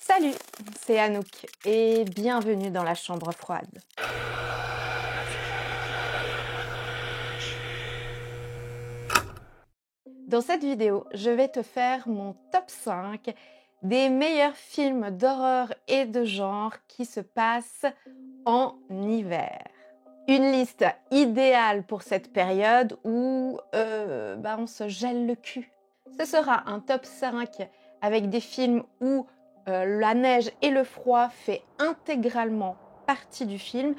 Salut, c'est Anouk et bienvenue dans la chambre froide. Dans cette vidéo, je vais te faire mon top 5 des meilleurs films d'horreur et de genre qui se passent en hiver. Une liste idéale pour cette période où on se gèle le cul. Ce sera un top 5 avec des films où la neige et le froid fait intégralement partie du film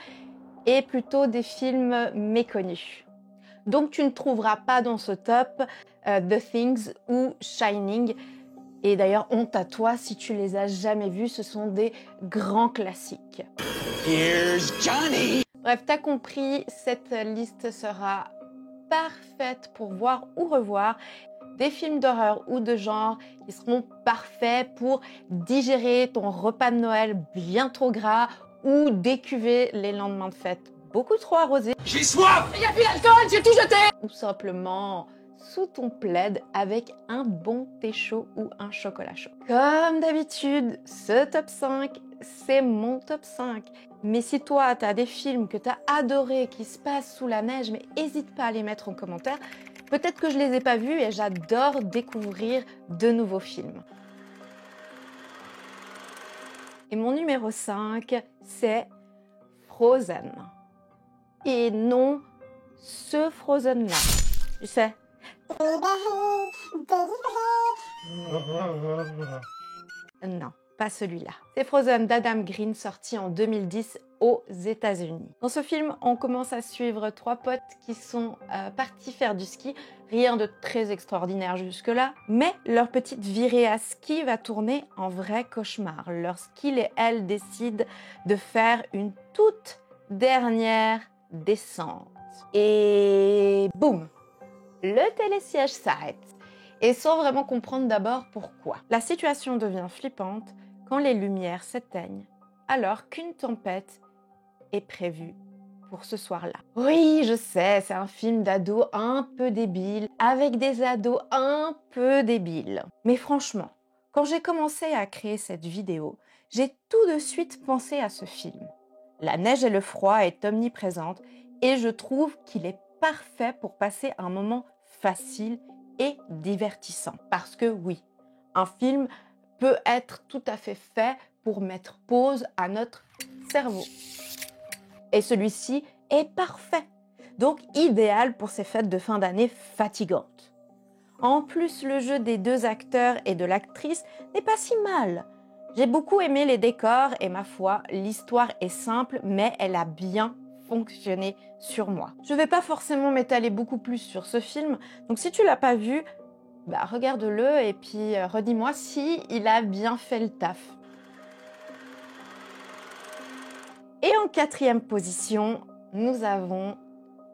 et plutôt des films méconnus. Donc tu ne trouveras pas dans ce top The Things ou Shining. Et d'ailleurs, honte à toi si tu les as jamais vus, ce sont des grands classiques. Here's Johnny! Bref, t'as compris, cette liste sera parfaite pour voir ou revoir des films d'horreur ou de genre qui seront parfaits pour digérer ton repas de Noël bien trop gras ou décuver les lendemains de fête beaucoup trop arrosés. J'ai soif! Il n'y a plus d'alcool, j'ai tout jeté! Ou simplement sous ton plaid avec un bon thé chaud ou un chocolat chaud. Comme d'habitude, ce top 5, c'est mon top 5. Mais si toi, tu as des films que tu as adorés qui se passent sous la neige, mais n'hésite pas à les mettre en commentaire. Peut-être que je les ai pas vus et j'adore découvrir de nouveaux films. Et mon numéro 5, c'est Frozen. Et non, ce Frozen-là. Tu sais. Non, pas celui-là. C'est Frozen d'Adam Green, sorti en 2010 aux États-Unis. Dans ce film, on commence à suivre trois potes qui sont partis faire du ski. Rien de très extraordinaire jusque-là, mais leur petite virée à ski va tourner en vrai cauchemar lorsqu'ils et elles décident de faire une toute dernière descente. Et boum, le télésiège s'arrête. Et sans vraiment comprendre d'abord pourquoi. La situation devient flippante quand les lumières s'éteignent, alors qu'une tempête est prévue pour ce soir-là. Oui, je sais, c'est un film d'ado un peu débile, avec des ados un peu débiles. Mais franchement, quand j'ai commencé à créer cette vidéo, j'ai tout de suite pensé à ce film. La neige et le froid est omniprésente et je trouve qu'il est parfait pour passer un moment facile et divertissant. Parce que oui, un film peut être tout à fait fait pour mettre pause à notre cerveau. Et celui-ci est parfait. Donc idéal pour ces fêtes de fin d'année fatigantes. En plus, le jeu des deux acteurs et de l'actrice n'est pas si mal. J'ai beaucoup aimé les décors et ma foi, l'histoire est simple, mais elle a bien fonctionné sur moi. Je ne vais pas forcément m'étaler beaucoup plus sur ce film, donc si tu l'as pas vu, regarde-le et puis redis-moi si il a bien fait le taf. Et en quatrième position, nous avons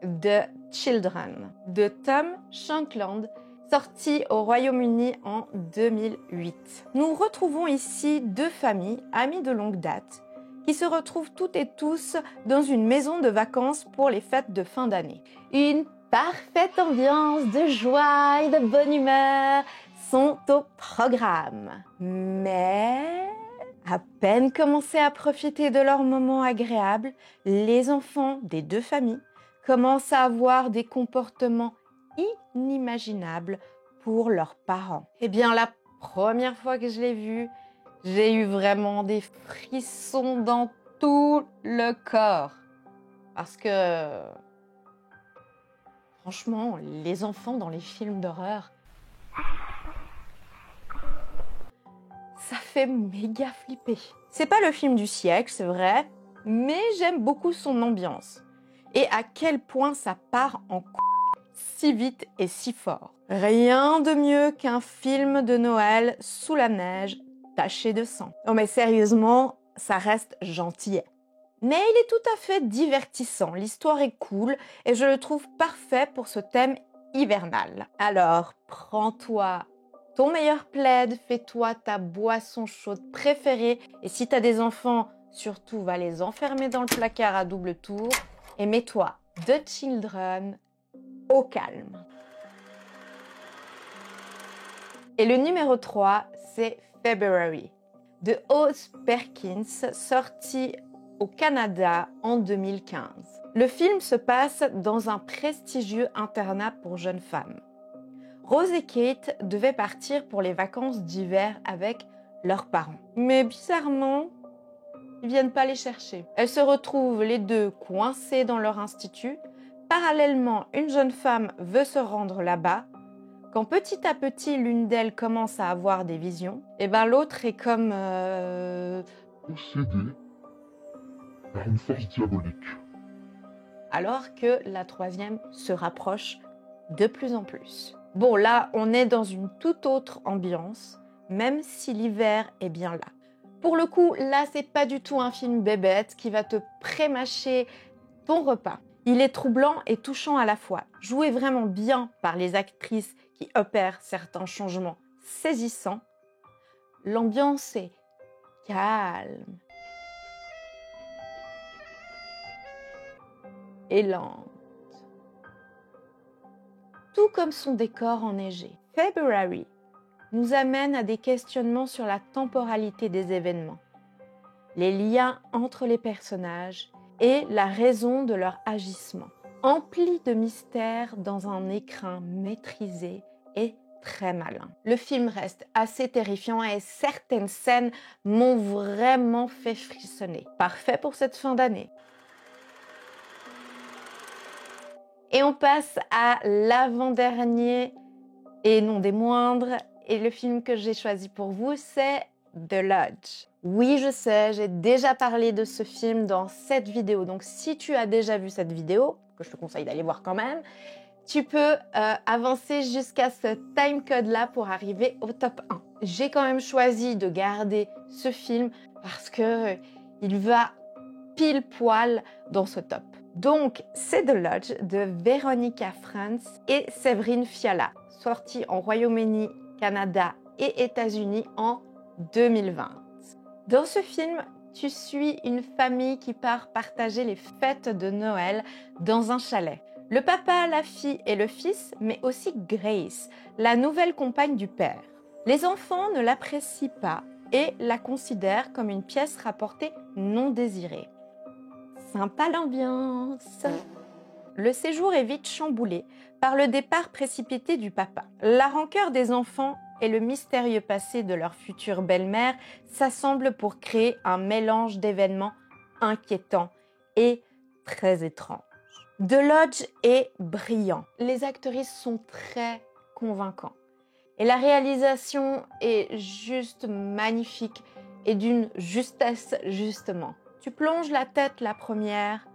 The Children de Tom Shankland, sorti au Royaume-Uni en 2008. Nous retrouvons ici deux familles, amies de longue date, qui se retrouvent toutes et tous dans une maison de vacances pour les fêtes de fin d'année. Une parfaite ambiance de joie et de bonne humeur sont au programme. Mais à peine commencé à profiter de leurs moments agréables, les enfants des deux familles commencent à avoir des comportements inimaginables pour leurs parents. Eh bien, la première fois que je l'ai vu, j'ai eu vraiment des frissons dans tout le corps. Parce que, franchement, les enfants dans les films d'horreur, ça fait méga flipper. C'est pas le film du siècle, c'est vrai, mais j'aime beaucoup son ambiance. Et à quel point ça part en si vite et si fort. Rien de mieux qu'un film de Noël sous la neige, taché de sang. Non mais sérieusement, ça reste gentil. Mais il est tout à fait divertissant, l'histoire est cool et je le trouve parfait pour ce thème hivernal. Alors, prends-toi ton meilleur plaid, fais-toi ta boisson chaude préférée et si t'as des enfants, surtout va les enfermer dans le placard à double tour et mets-toi The Children au calme. Et le numéro 3, c'est February de Oz Perkins, sorti au Canada en 2015. Le film se passe dans un prestigieux internat pour jeunes femmes. Rose et Kate devaient partir pour les vacances d'hiver avec leurs parents. Mais bizarrement, ils viennent pas les chercher. Elles se retrouvent les deux coincées dans leur institut. Parallèlement, une jeune femme veut se rendre là-bas. Quand petit à petit, l'une d'elles commence à avoir des visions, et ben l'autre est comme... possédé par une force diabolique. Alors que la troisième se rapproche de plus en plus. Bon, là, on est dans une toute autre ambiance, même si l'hiver est bien là. Pour le coup, là, c'est pas du tout un film bébête qui va te prémâcher ton repas. Il est troublant et touchant à la fois, joué vraiment bien par les actrices qui opèrent certains changements saisissants. L'ambiance est calme et lente, tout comme son décor enneigé. February nous amène à des questionnements sur la temporalité des événements, les liens entre les personnages et la raison de leur agissement, empli de mystères dans un écrin maîtrisé et très malin. Le film reste assez terrifiant et certaines scènes m'ont vraiment fait frissonner. Parfait pour cette fin d'année. Et on passe à l'avant-dernier et non des moindres. Et le film que j'ai choisi pour vous, c'est The Lodge. Oui, je sais, j'ai déjà parlé de ce film dans cette vidéo. Donc, si tu as déjà vu cette vidéo, que je te conseille d'aller voir quand même, tu peux avancer jusqu'à ce timecode-là pour arriver au top 1. J'ai quand même choisi de garder ce film parce que il va pile poil dans ce top. Donc, c'est The Lodge de Veronica Franz et Séverine Fiala, sorti en Royaume-Uni, Canada et États-Unis en 2020. Dans ce film, tu suis une famille qui part partager les fêtes de Noël dans un chalet. Le papa, la fille et le fils, mais aussi Grace, la nouvelle compagne du père. Les enfants ne l'apprécient pas et la considèrent comme une pièce rapportée non désirée. Sympa l'ambiance. Le séjour est vite chamboulé par le départ précipité du papa. La rancœur des enfants et le mystérieux passé de leur future belle-mère s'assemblent pour créer un mélange d'événements inquiétants et très étranges. The Lodge est brillant. Les actrices sont très convaincantes. Et la réalisation est juste magnifique et d'une justesse justement. Tu plonges la tête la première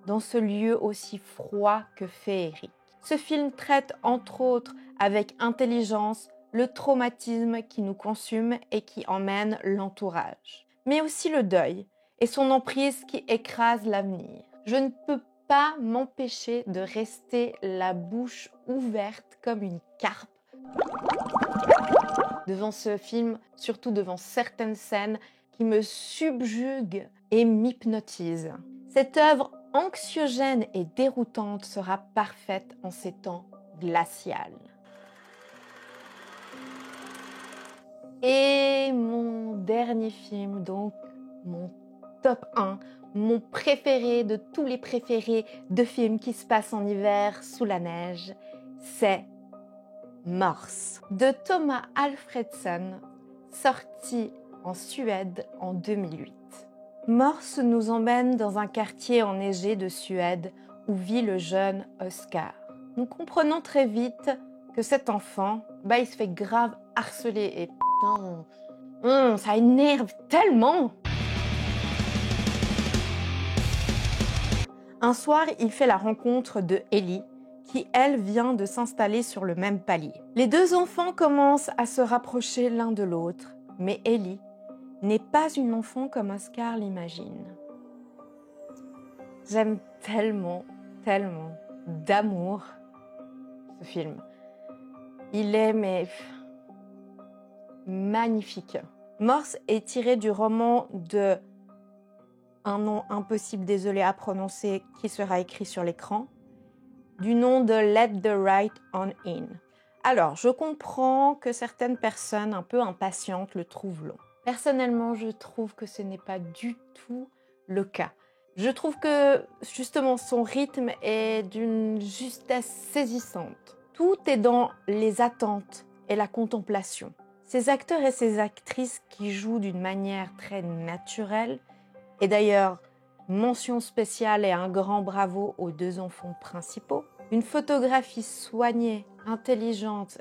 dans ce lieu aussi froid que féerique. Ce film traite entre autres avec intelligence le traumatisme qui nous consume et qui emmène l'entourage, mais aussi le deuil et son emprise qui écrase l'avenir. Je ne peux pas m'empêcher de rester la bouche ouverte comme une carpe devant ce film, surtout devant certaines scènes qui me subjuguent et m'hypnotisent. Cette œuvre anxiogène et déroutante sera parfaite en ces temps glaciaux. Et mon dernier film, donc mon top 1, mon préféré de tous les préférés de films qui se passent en hiver sous la neige, c'est Morse de Thomas Alfredson, sorti en Suède en 2008. Morse nous emmène dans un quartier enneigé de Suède où vit le jeune Oscar. Nous comprenons très vite que cet enfant, il se fait grave harceler et putain, ça énerve tellement. Un soir, il fait la rencontre de Ellie, qui elle vient de s'installer sur le même palier. Les deux enfants commencent à se rapprocher l'un de l'autre, mais Ellie n'est pas une enfant comme Oscar l'imagine. J'aime tellement d'amour ce film. Il est magnifique. Morse est tiré du roman de un nom impossible, désolé à prononcer, qui sera écrit sur l'écran, du nom de Let the Right On In. Alors, je comprends que certaines personnes un peu impatientes le trouvent long. Personnellement, je trouve que ce n'est pas du tout le cas. Je trouve que justement son rythme est d'une justesse saisissante. Tout est dans les attentes et la contemplation. Ces acteurs et ces actrices qui jouent d'une manière très naturelle, et d'ailleurs, mention spéciale et un grand bravo aux deux enfants principaux, une photographie soignée, intelligente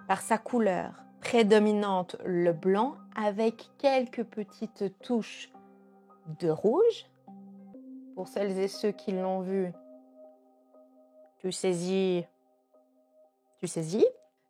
par sa couleur, prédominante le blanc avec quelques petites touches de rouge. Pour celles et ceux qui l'ont vu, tu saisis.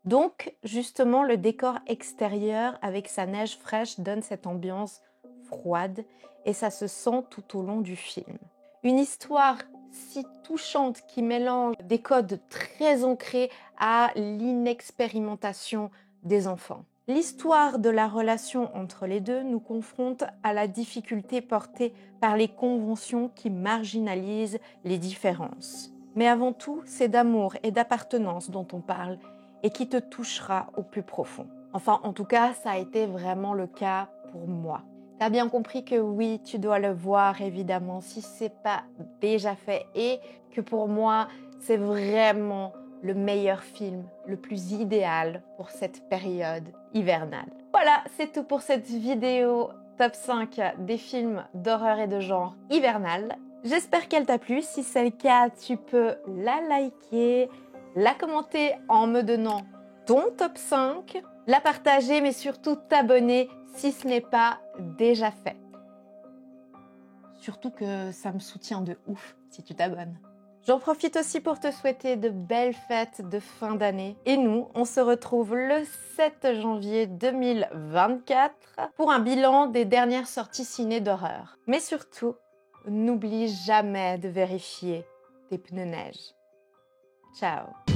Donc, justement, le décor extérieur avec sa neige fraîche donne cette ambiance froide et ça se sent tout au long du film. Une histoire si touchante qui mélange des codes très ancrés à l'inexpérimentation des enfants. L'histoire de la relation entre les deux nous confronte à la difficulté portée par les conventions qui marginalisent les différences. Mais avant tout, c'est d'amour et d'appartenance dont on parle et qui te touchera au plus profond. Enfin, en tout cas, ça a été vraiment le cas pour moi. T'as bien compris que oui, tu dois le voir évidemment si c'est pas déjà fait et que pour moi, c'est vraiment le meilleur film, le plus idéal pour cette période hivernale. Voilà, c'est tout pour cette vidéo top 5 des films d'horreur et de genre hivernal. J'espère qu'elle t'a plu. Si c'est le cas, tu peux la liker, la commenter en me donnant ton top 5, la partager, mais surtout t'abonner si ce n'est pas déjà fait. Surtout que ça me soutient de ouf si tu t'abonnes. J'en profite aussi pour te souhaiter de belles fêtes de fin d'année. Et nous, on se retrouve le 7 janvier 2024 pour un bilan des dernières sorties ciné d'horreur. Mais surtout, n'oublie jamais de vérifier tes pneus neige. Ciao!